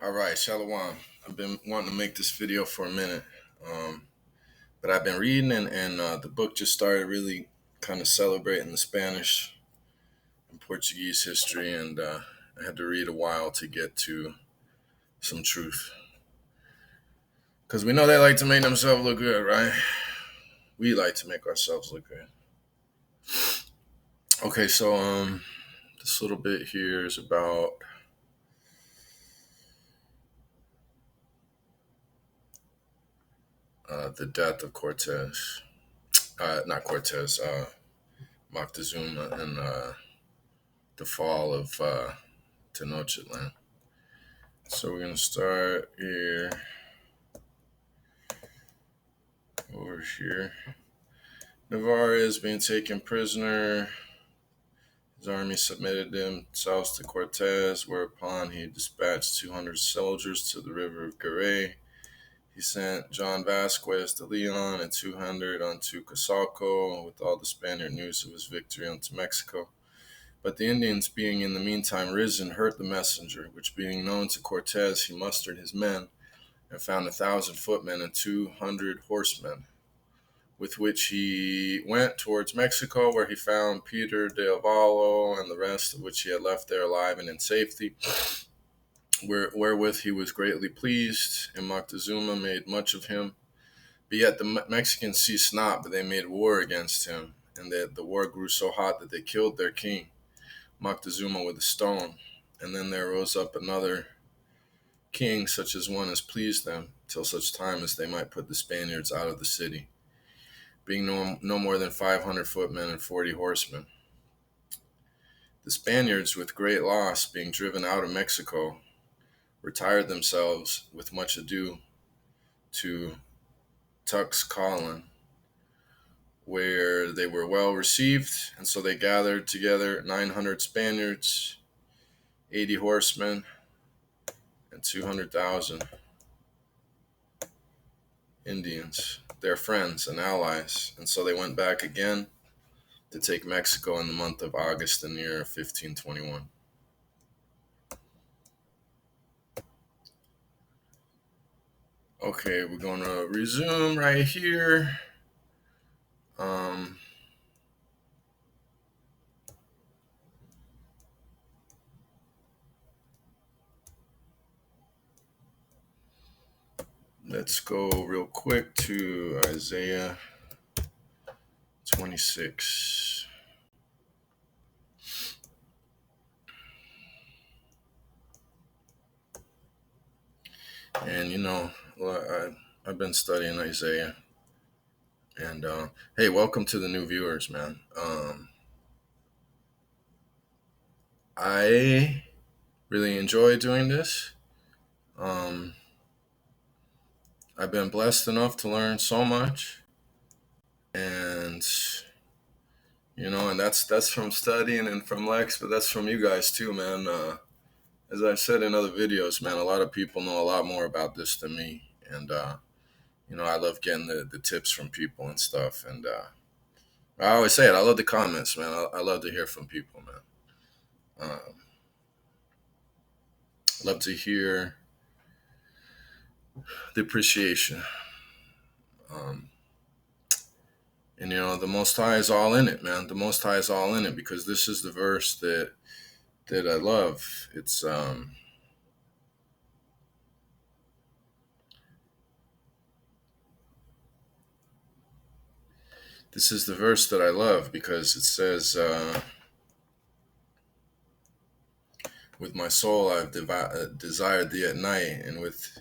All right, Shalom. I've been wanting to make this video for a minute, but I've been reading, and the book just started really kind of celebrating the Spanish and Portuguese history, and I had to read a while to get to some truth. Because we know they like to make themselves look good, right? We like to make ourselves look good. Okay, so this little bit here is about the death of Cortez. Not Cortez, Moctezuma, and the fall of Tenochtitlan. So we're gonna start here, over here. Navarre is being taken prisoner. His army submitted themselves to Cortez, whereupon he dispatched 200 soldiers to the river of Garay. He sent John Vasquez de Leon and 200 onto Casalco, with all the Spaniard news of his victory onto Mexico. But the Indians, being in the meantime risen, hurt the messenger, which being known to Cortez, he mustered his men and found 1,000 footmen and 200 horsemen, with which he went towards Mexico, where he found Peter de Avallo and the rest, of which he had left there alive and in safety, wherewith he was greatly pleased, and Moctezuma made much of him. But yet the Mexicans ceased not, but they made war against him, and the war grew so hot that they killed their king, Moctezuma, with a stone. And then there rose up another king, such as one as pleased them, till such time as they might put the Spaniards out of the city, being no more than 500 footmen and 40 horsemen. The Spaniards, with great loss, being driven out of Mexico, retired themselves with much ado to Tenochtitlan, where they were well received, and so they gathered together 900 Spaniards, 80 horsemen, and 200,000 Indians, their friends and allies, and so they went back again to take Mexico in the month of August in the year 1521. Okay, we're going to resume right here. Let's go real quick to Isaiah 26. And I've been studying Isaiah. And hey, welcome to the new viewers, man. I really enjoy doing this. I've been blessed enough to learn so much, and and that's from studying and from Lex, but that's from you guys too, man. As I've said in other videos, man, a lot of people know a lot more about this than me, and I love getting the tips from people and stuff. And I always say it, I love the comments, man. I love to hear from people, man. Love to hear the appreciation. Um, and the Most High is all in it, man. The Most High is all in it, because this is the verse that I love. It's this is the verse that I love, because it says, "With my soul I've desired thee at night, and with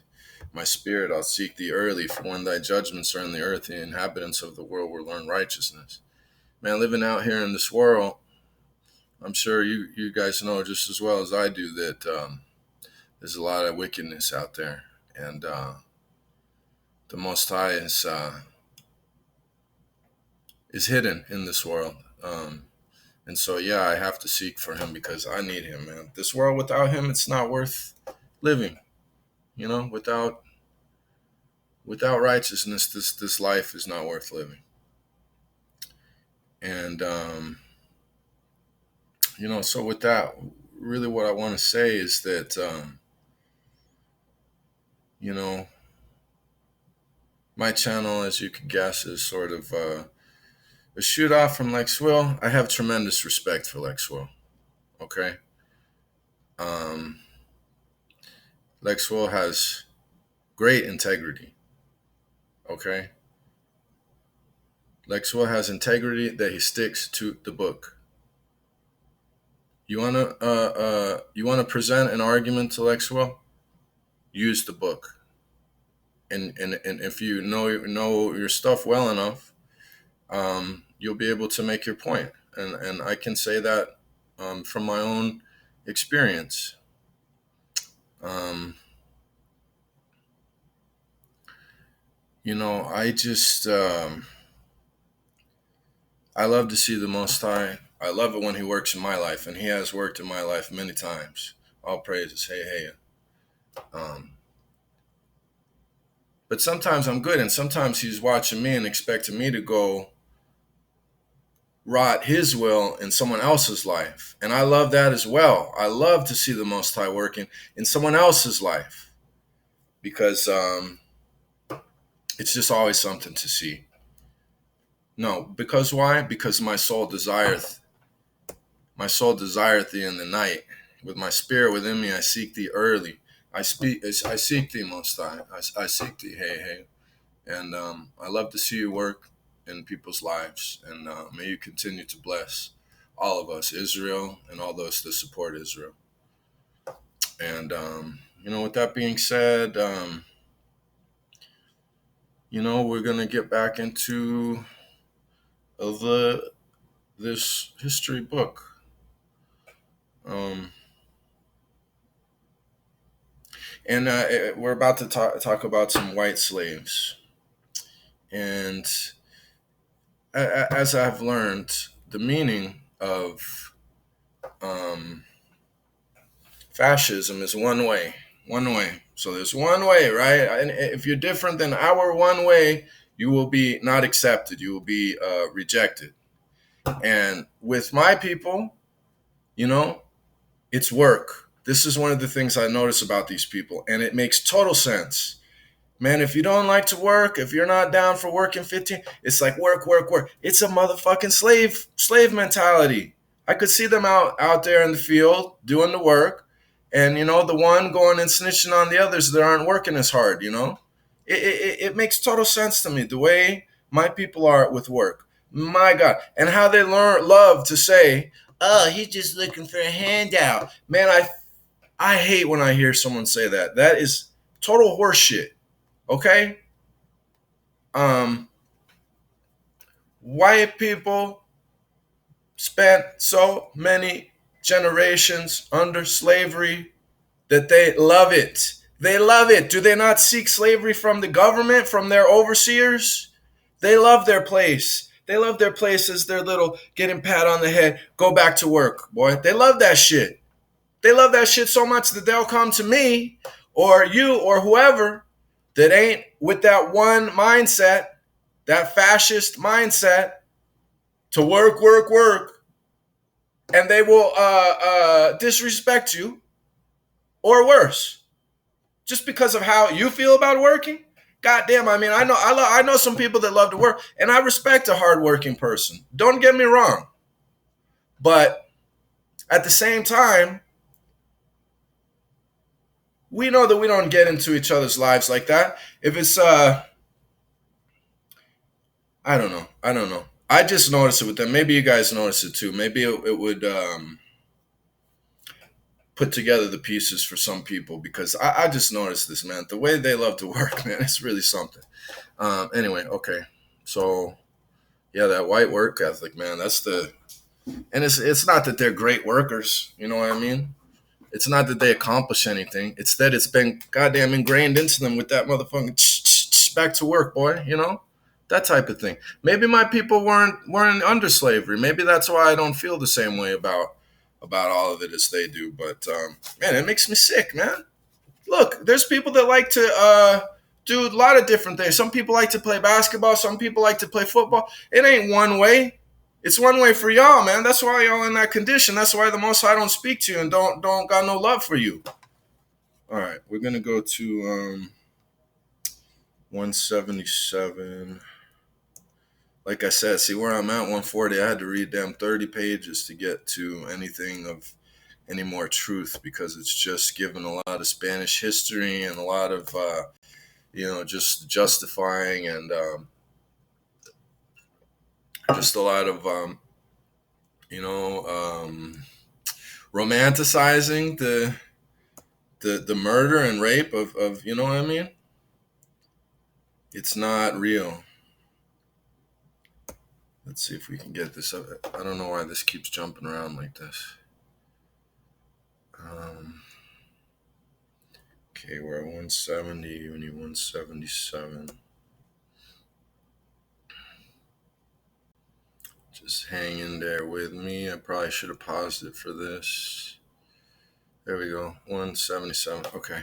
my spirit I'll seek thee early. For when thy judgments are in the earth, the inhabitants of the world will learn righteousness." Man, living out here in this world, I'm sure you guys know just as well as I do that there's a lot of wickedness out there, and the Most High is hidden in this world. And so, yeah, I have to seek for him, because I need him, man. This world without him, it's not worth living. Without righteousness, this life is not worth living. And so with that, really, what I want to say is that you know, my channel, as you could guess, is sort of a shoot off from Lex Will. I have tremendous respect for Lex Will. Okay. Um, Lex Will has great integrity. Okay. Lex Will has integrity that he sticks to the book. You wanna present an argument to Lex Will? Use the book. And if you know your stuff well enough, you'll be able to make your point. And I can say that from my own experience. Um, I just I love to see the Most High. I love it when He works in my life, and He has worked in my life many times. All praises. Hey, hey. Um, but sometimes I'm good, and sometimes He's watching me and expecting me to go wrought His will in someone else's life. And I love that as well. I love to see the Most High working in someone else's life because it's just always something to see. No, because why? Because my soul desireth thee in the night. With my spirit within me, I seek thee early. I seek thee, Most High. I seek thee, hey, hey. And I love to see you work in people's lives. And may you continue to bless all of us, Israel, and all those that support Israel. And, with that being said, we're going to get back into this history book. And we're about to talk about some white slaves. And as I've learned, the meaning of fascism is one way. One way. So there's one way, right? And if you're different than our one way, you will be not accepted. You will be rejected. And with my people, it's work. This is one of the things I notice about these people, and it makes total sense. Man, if you don't like to work, if you're not down for working 15, it's like work, work, work. It's a motherfucking slave mentality. I could see them out there in the field doing the work, and the one going and snitching on the others that aren't working as hard. It makes total sense to me the way my people are with work. My God, and how they love to say, "Oh, he's just looking for a handout." Man, I hate when I hear someone say that. That is total horseshit. Okay? White people spent so many generations under slavery that they love it. They love it. Do they not seek slavery from the government, from their overseers? They love their place. They love their place as their little getting pat on the head, go back to work, boy. They love that shit. They love that shit so much that they'll come to me or you or whoever that ain't with that one mindset, that fascist mindset, to work, work, work, and they will disrespect you, or worse, just because of how you feel about working. Goddamn, I mean, I know some people that love to work, and I respect a hardworking person. Don't get me wrong, but at the same time, we know that we don't get into each other's lives like that. If it's I don't know. I don't know. I just noticed it with them. Maybe you guys notice it too. Maybe it would put together the pieces for some people because I just noticed this, man. The way they love to work, man, it's really something. Anyway, okay. So, yeah, that white work ethic, man, and it's not that they're great workers. You know what I mean? It's not that they accomplish anything. It's that it's been goddamn ingrained into them with that motherfucking back to work, boy. That type of thing. Maybe my people weren't under slavery. Maybe that's why I don't feel the same way about all of it as they do. But man, it makes me sick, man. Look, there's people that like to do a lot of different things. Some people like to play basketball. Some people like to play football. It ain't one way. It's one way for y'all, man. That's why y'all in that condition. That's why the Most High don't speak to you and don't got no love for you. All right, we're gonna go to 177. Like I said, see where I'm at 140. I had to read damn 30 pages to get to anything of any more truth because it's just given a lot of Spanish history and a lot of just justifying and just a lot of you know romanticizing the murder and rape of you know what I mean. It's not real. Let's see if we can get this up. I don't know why this keeps jumping around like this. Okay, we're at 170. We need 177. Just hang in there with me. I probably should have paused it for this. There we go. 177. Okay.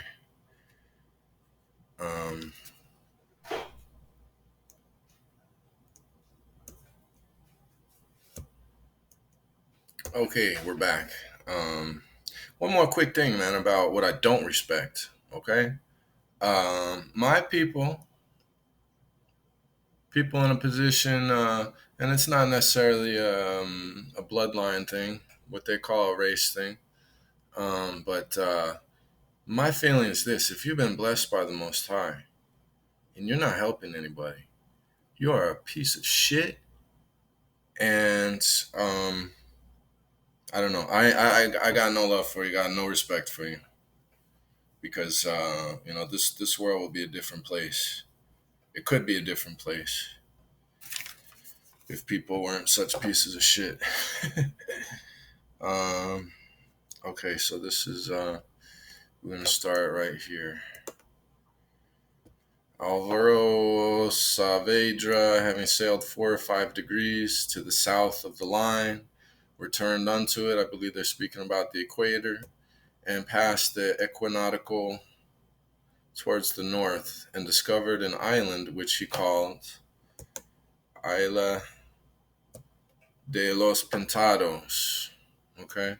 Okay, we're back. One more quick thing, man, about what I don't respect. Okay. My people in a position, and it's not necessarily a bloodline thing, what they call a race thing. But my feeling is this: if you've been blessed by the Most High and you're not helping anybody, you are a piece of shit. And I don't know. I got no love for you. Got no respect for you because this world will be a different place. It could be a different place if people weren't such pieces of shit. um, okay, so this is we're gonna start right here. Alvaro Saavedra, having sailed 4 or 5 degrees to the south of the line, returned unto it. I believe they're speaking about the equator, and passed the equinoctial towards the north, and discovered an island which he called Isla de los Pintados. Okay,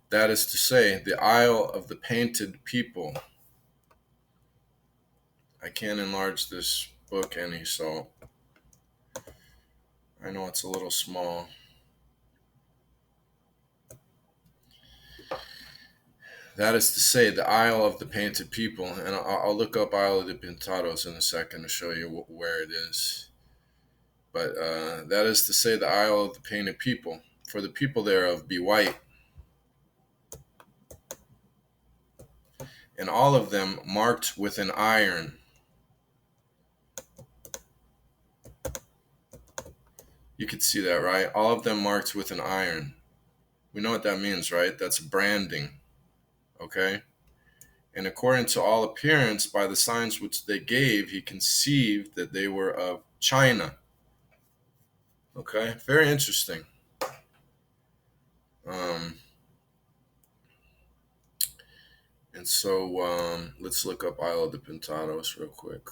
that is to say, the Isle of the Painted People. I can't enlarge this book any, so I know it's a little small. That is to say, the Isle of the Painted People, and I'll look up Isle of the Pintados in a second to show you where it is. But that is to say, the Isle of the Painted People, for the people thereof be white, and all of them marked with an iron. You could see that, right? All of them marked with an iron. We know what that means, right? That's branding, okay? And according to all appearance, by the signs which they gave, he conceived that they were of China. Okay, very interesting. And so let's look up Isle of the Pintados real quick.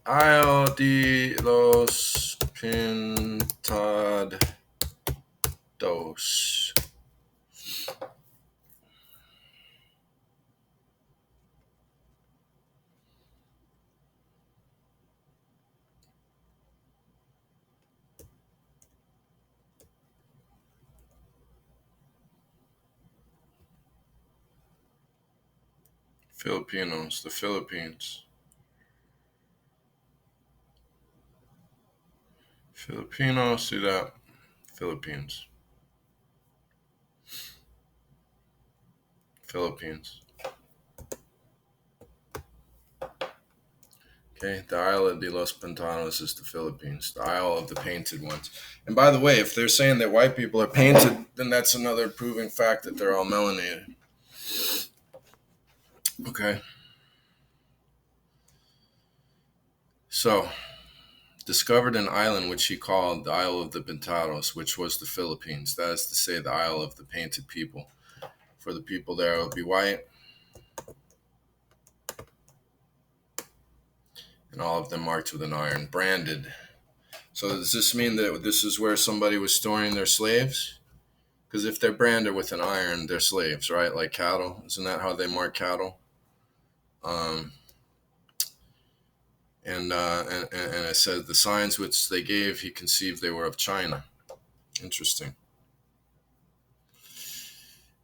Isle de los Pintados. Filipinos, the Philippines. Filipino, see that? Philippines. Philippines. Okay, the Isla de los Pintados is the Philippines, the Isle of the Painted Ones. And by the way, if they're saying that white people are painted, then that's another proving fact that they're all melanated. Okay. So, discovered an island which he called the Isle of the Pintados, which was the Philippines. That is to say, the Isle of the Painted People. For the people there will be white, and all of them marked with an iron, branded. So does this mean that this is where somebody was storing their slaves? Because if they're branded with an iron, they're slaves, right? Like cattle. Isn't that how they mark cattle? Um, and it said the signs which they gave, he conceived they were of China. Interesting.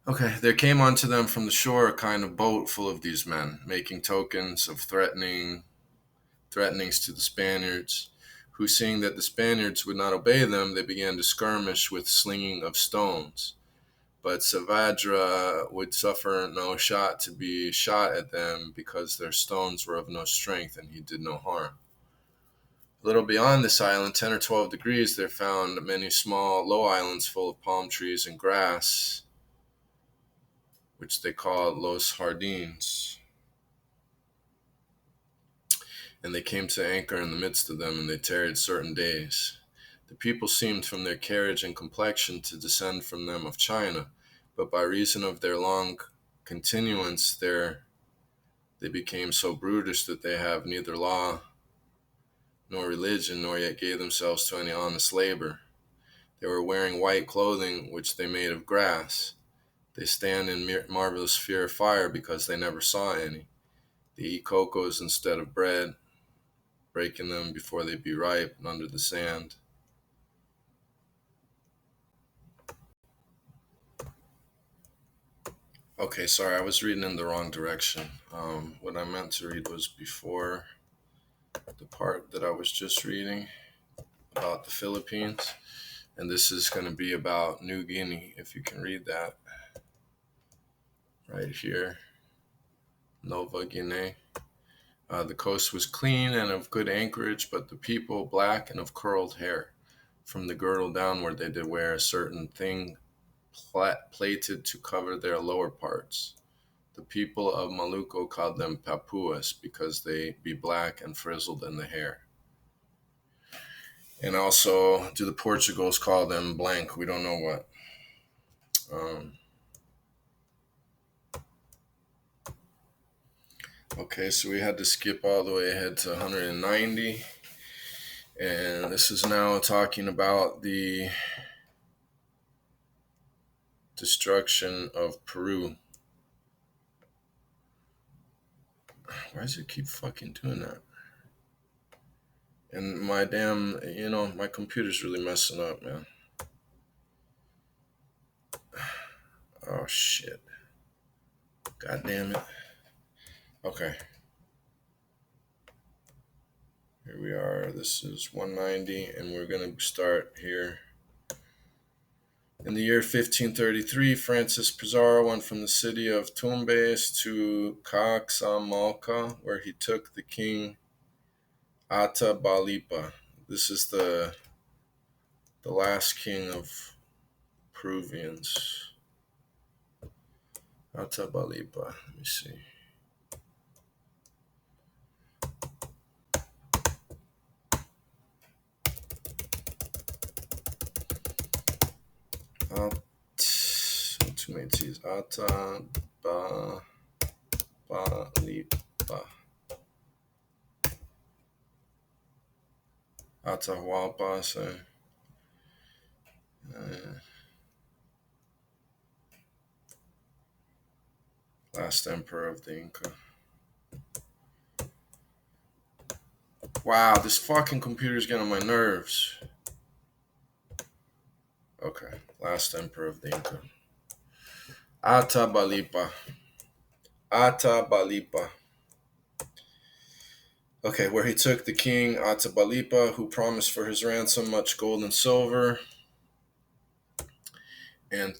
Okay, there came unto them from the shore a kind of boat full of these men, making tokens of threatenings to the Spaniards, who, seeing that the Spaniards would not obey them, they began to skirmish with slinging of stones. But Savadra would suffer no shot to be shot at them, because their stones were of no strength, and he did no harm. A little beyond this island, 10 or 12 degrees, there found many small low islands full of palm trees and grass, which they called Los Jardines. And they came to anchor in the midst of them, and they tarried certain days. The people seemed from their carriage and complexion to descend from them of China, but by reason of their long continuance there, they became so brutish that they have neither law nor religion, nor yet gave themselves to any honest labor. They were wearing white clothing, which they made of grass. They stand in marvelous fear of fire, because they never saw any. They eat cocoas instead of bread, breaking them before they be ripe and under the sand. Okay, sorry, I was reading in the wrong direction. What I meant to read was before the part that I was just reading about the Philippines. And this is going to be about New Guinea, if you can read that right here. Nova Guinea. The coast was clean and of good anchorage, but the people black and of curled hair. From the girdle downward they did wear a certain thing plaited to cover their lower parts. The people of Maluku called them Papuas, because they be black and frizzled in the hair. And also, do the Portugals call them blank? We don't know what. Okay, so we had to skip all the way ahead to 190. And this is now talking about the destruction of Peru. Why does it keep fucking doing that? And my damn, my computer's really messing up, man. Oh, shit. God damn it. Okay. Here we are. This is 190, and we're going to start here. In the year 1533, Francis Pizarro went from the city of Tumbes to Caxamalca, where he took the king Atabalpa. This is the last king of Peruvians. Atabalpa. Let me see. Too many T's. Atabalpa. Atahualpa, say. Last emperor of the Inca. Wow, this fucking computer's getting on my nerves. Okay, last emperor of the Inca. Atabalpa. Okay, where he took the king Atabalpa, who promised for his ransom much gold and silver, and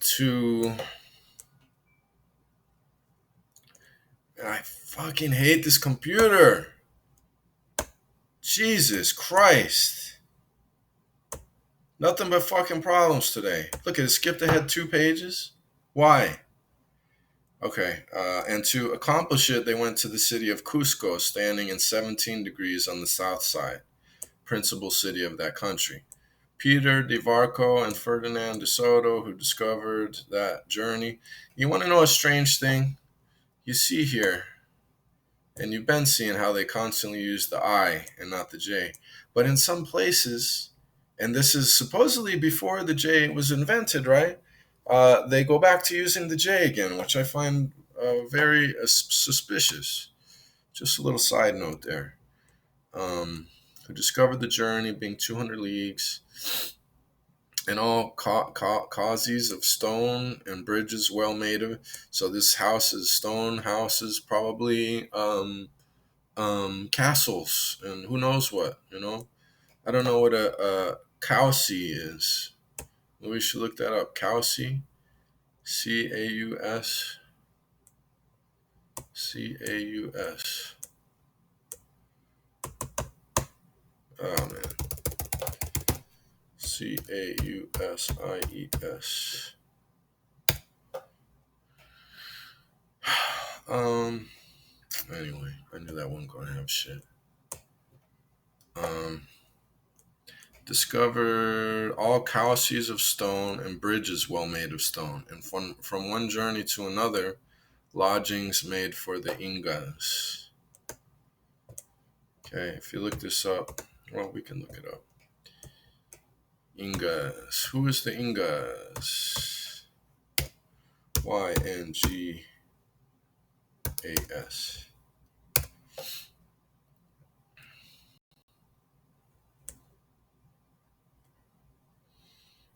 I fucking hate this computer. Jesus Christ. Nothing but fucking problems today. Look, it skipped ahead 2 pages. Why? Okay, and to accomplish it, they went to the city of Cusco, standing in 17 degrees on the south side, principal city of that country. Peter de Varco and Ferdinand de Soto, who discovered that journey. You want to know a strange thing? You see here, and you've been seeing how they constantly use the I and not the J. But in some places, And this is supposedly before the J was invented, right? They go back to using the J again, which I find very suspicious. Just a little side note there. Who discovered the journey being 200 leagues and all causes of stone and bridges well made of. So this house is stone houses, probably castles, and who knows what, you know? I don't know what a causi is. We should look that up. Causi, Caus, Caus. Oh man, Causies. Um. Anyway, I knew that wasn't gonna have shit. Um. Discovered all causes of stone and bridges well made of stone, and from one journey to another, lodgings made for the Ingas. Okay, if you look this up, well, we can look it up. Ingas. Who is the Ingas? Yngas.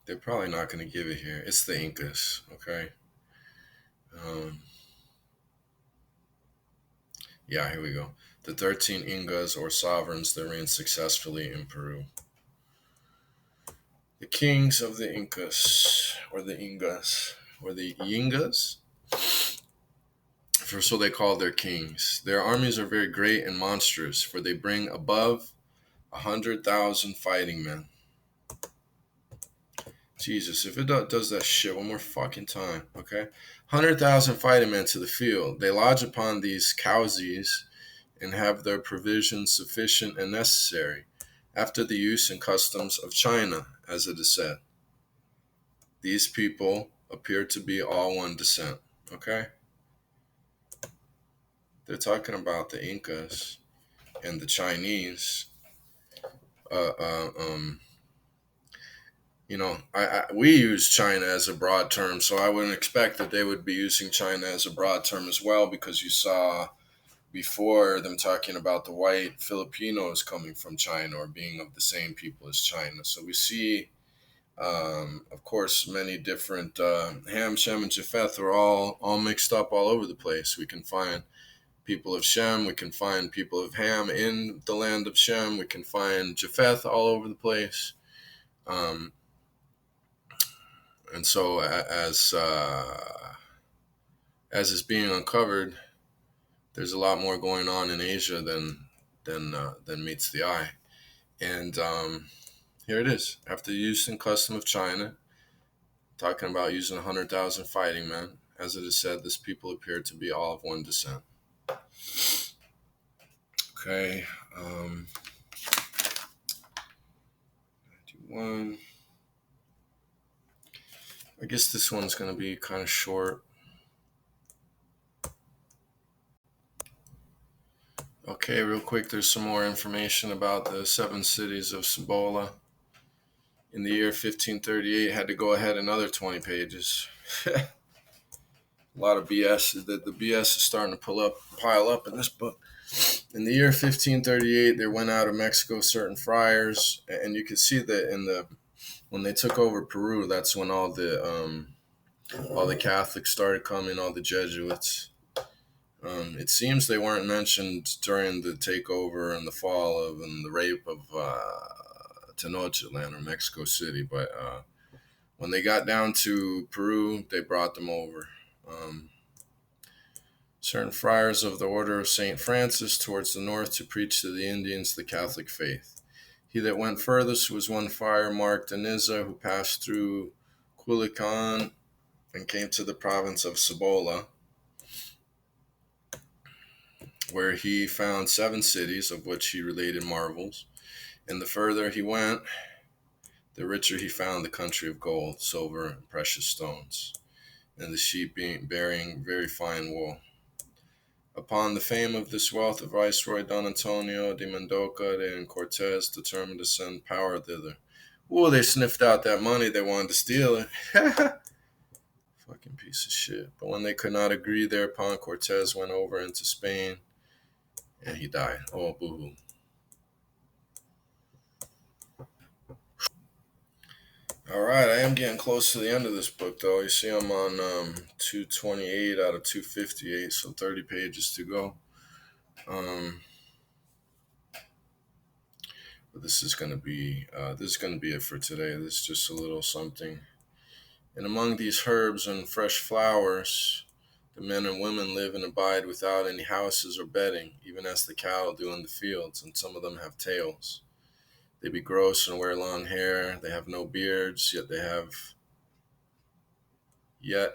They're probably not going to give it here. It's the Incas, okay? Um, yeah, here we go. The 13 Ingas or sovereigns that reigned successfully in Peru. The kings of the Incas, or the Ingas, or the Yingas, for so they call their kings. Their armies are very great and monstrous, for they bring above 100,000 fighting men. Jesus, if it does that shit one more fucking time, okay? 100,000 fighting men to the field. They lodge upon these causes and have their provisions sufficient and necessary, after the use and customs of China, as it is said. These people appear to be all one descent, okay? They're talking about the Incas and the Chinese. Uh, uh, um, we use China as a broad term, so I wouldn't expect that they would be using China as a broad term as well, because you saw before them talking about the white Filipinos coming from China or being of the same people as China. So we see, of course, many different Ham, Shem, and Japheth are all mixed up all over the place. We can find people of Shem, we can find people of Ham in the land of Shem, we can find Japheth all over the place. And so as is being uncovered, there's a lot more going on in Asia than meets the eye. And here it is. After the use and custom of China, talking about using 100,000 fighting men, as it is said, this people appeared to be all of one descent. Okay. 91. I guess this one's going to be kind of short. Okay, real quick, there's some more information about the 7 cities of Cibola. In the year 1538, had to go ahead another 20 pages. A lot of BS. The BS is starting to pile up in this book. In the year 1538, there went out of Mexico certain friars, and you can see that when they took over Peru, that's when all the Catholics started coming, all the Jesuits. It seems they weren't mentioned during the takeover and the fall of and the rape of Tenochtitlan or Mexico City, but when they got down to Peru, they brought them over. Certain friars of the Order of St. Francis towards the north to preach to the Indians the Catholic faith. He that went furthest was one friar marked Aniza, who passed through Culiacan and came to the province of Cibola, where he found 7 cities, of which he related marvels. And the further he went, the richer he found the country of gold, silver, and precious stones, and the sheep bearing very fine wool. Upon the fame of this wealth, the Viceroy Don Antonio de Mendoza and Cortez determined to send power thither, Well, they sniffed out that money. They wanted to steal it. Fucking piece of shit. But when they could not agree thereupon, Cortez went over into Spain and he died. Oh, boo hoo. All right, I am getting close to the end of this book, though. You see, I'm on 228 out of 258, so 30 pages to go. But this is gonna be it for today. This is just a little something. And among these herbs and fresh flowers, the men and women live and abide without any houses or bedding, even as the cattle do in the fields, and some of them have tails. They be gross and wear long hair. They have no beards, yet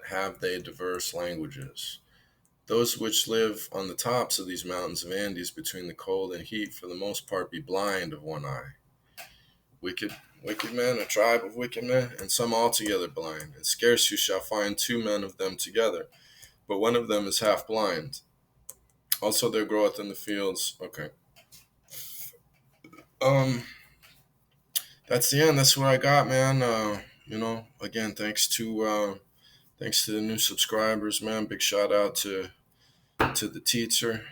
have they diverse languages. Those which live on the tops of these mountains of Andes between the cold and heat, for the most part, be blind of one eye. Wicked, wicked men, a tribe of wicked men, and some altogether blind. And scarce you shall find two men of them together, but one of them is half blind. Also, there groweth in the fields. Okay. Um, that's the end. That's what I got, man. Again, thanks to the new subscribers, man. Big shout out to the teacher,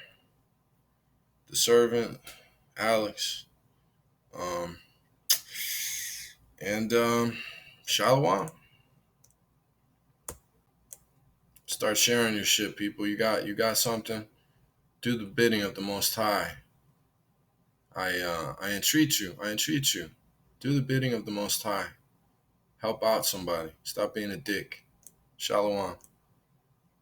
the servant, Alex, um, and Shalom. Start sharing your shit, people. You got something. Do the bidding of the Most High. I entreat you. I entreat you. Do the bidding of the Most High. Help out somebody. Stop being a dick. Shalom.